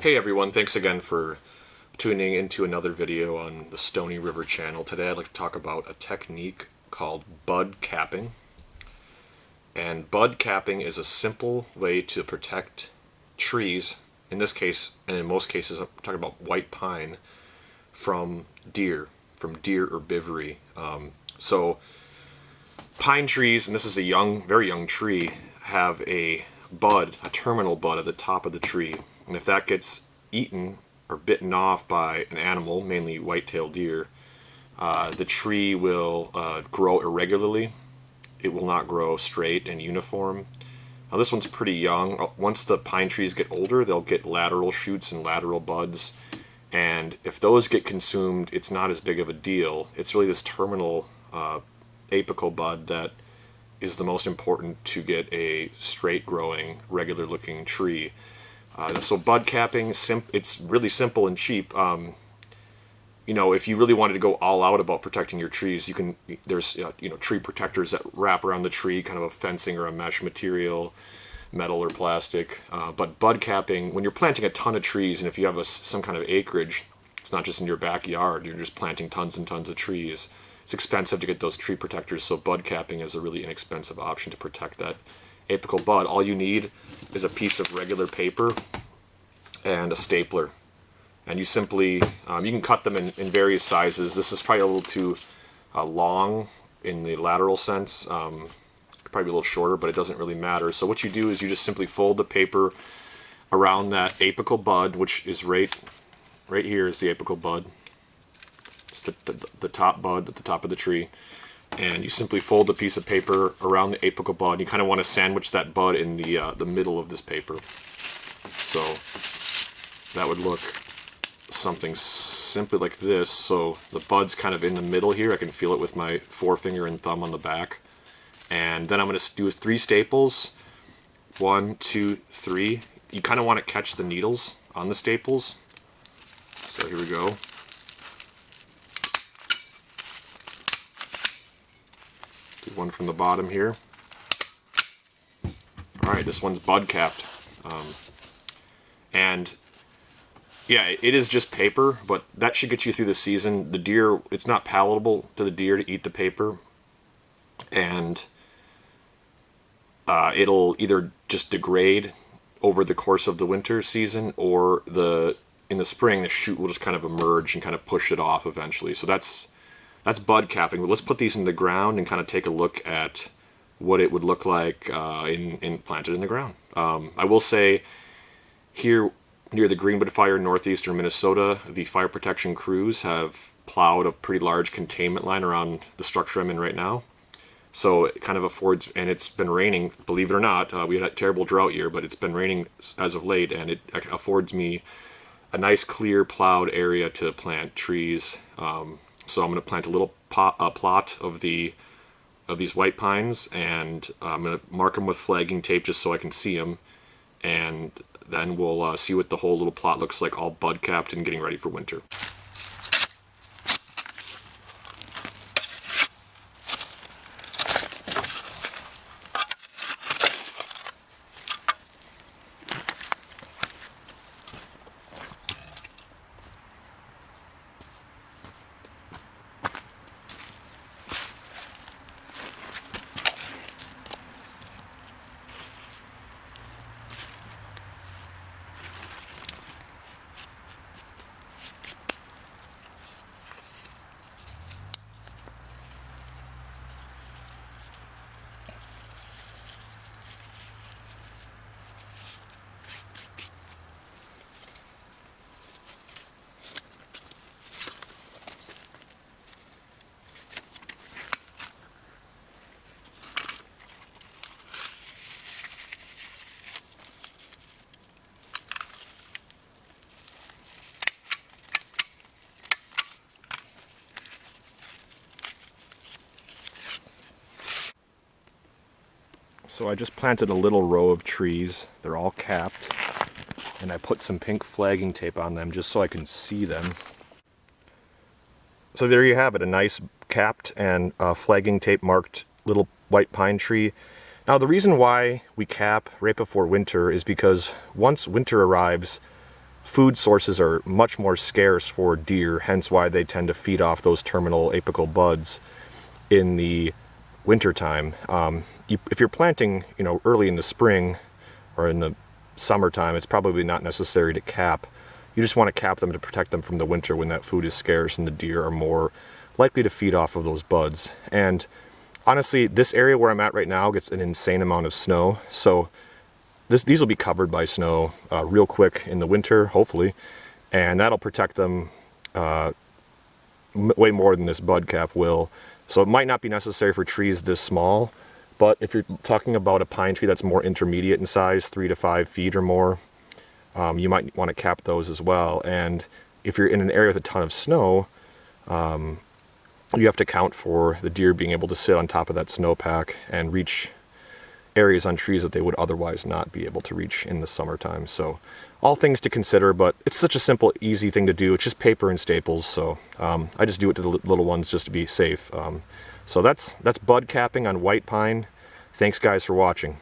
Hey everyone, thanks again for tuning into another video on the Stony River channel. Today I'd like to talk about a technique called bud capping. And bud capping is a simple way to protect trees, in this case, and in most cases I'm talking about white pine, from deer herbivory. So pine trees, and this is a very young tree, have a terminal bud at the top of the tree. And if that gets eaten or bitten off by an animal, mainly white-tailed deer, the tree will grow irregularly. It will not grow straight and uniform. Now this one's pretty young. Once the pine trees get older, they'll get lateral shoots and lateral buds. And if those get consumed, it's not as big of a deal. It's really this terminal apical bud that is the most important to get a straight growing, regular looking tree. So bud capping, it's really simple and cheap. If you really wanted to go all out about protecting your trees, there's tree protectors that wrap around the tree, kind of a fencing or a mesh material, metal or plastic. But bud capping, when you're planting a ton of trees, and if you have some kind of acreage, it's not just in your backyard, you're just planting tons and tons of trees. It's expensive to get those tree protectors, so bud capping is a really inexpensive option to protect that apical bud. All you need is a piece of regular paper and a stapler, and you simply you can cut them in various sizes. This is probably a little too long in the lateral sense, probably a little shorter, but it doesn't really matter. So what you do is you just simply fold the paper around that apical bud, which is right here is the apical bud. It's the top bud at the top of the tree. And you simply fold a piece of paper around the apical bud. You kind of want to sandwich that bud in the middle of this paper. So that would look something simply like this. So the bud's kind of in the middle here. I can feel it with my forefinger and thumb on the back. And then I'm going to do 3 staples. 1, 2, 3. You kind of want to catch the needles on the staples. So here we go. One from the bottom here. Alright, this one's bud capped. And yeah, it is just paper, but that should get you through the season. The deer, it's not palatable to the deer to eat the paper, and it'll either just degrade over the course of the winter season, or in the spring the shoot will just kind of emerge and kind of push it off eventually. So that's bud capping. But let's put these in the ground and kind of take a look at what it would look like planted in the ground. I will say here near the Greenwood Fire in northeastern Minnesota, the fire protection crews have plowed a pretty large containment line around the structure I'm in right now. So it kind of affords, and it's been raining, believe it or not. We had a terrible drought year, but it's been raining as of late, and it affords me a nice clear plowed area to plant trees. So I'm going to plant a little plot of these white pines, and I'm going to mark them with flagging tape just so I can see them, and then we'll see what the whole little plot looks like, all bud capped and getting ready for winter. So I just planted a little row of trees. They're all capped, and I put some pink flagging tape on them just so I can see them. So there you have it, a nice capped and flagging tape marked little white pine tree. Now the reason why we cap right before winter is because once winter arrives, food sources are much more scarce for deer, hence why they tend to feed off those terminal apical buds in the wintertime. If you're planting, early in the spring or in the summertime, it's probably not necessary to cap. You just want to cap them to protect them from the winter when that food is scarce and the deer are more likely to feed off of those buds. And honestly, this area where I'm at right now gets an insane amount of snow, so these will be covered by snow real quick in the winter, hopefully, and that'll protect them way more than this bud cap will. So it might not be necessary for trees this small, but if you're talking about a pine tree that's more intermediate in size, 3 to 5 feet or more, you might want to cap those as well. And if you're in an area with a ton of snow, you have to account for the deer being able to sit on top of that snowpack and reach areas on trees that they would otherwise not be able to reach in the summertime. So all things to consider, but it's such a simple, easy thing to do. It's just paper and staples, so I just do it to the little ones just to be safe. So that's bud capping on white pine. Thanks guys for watching.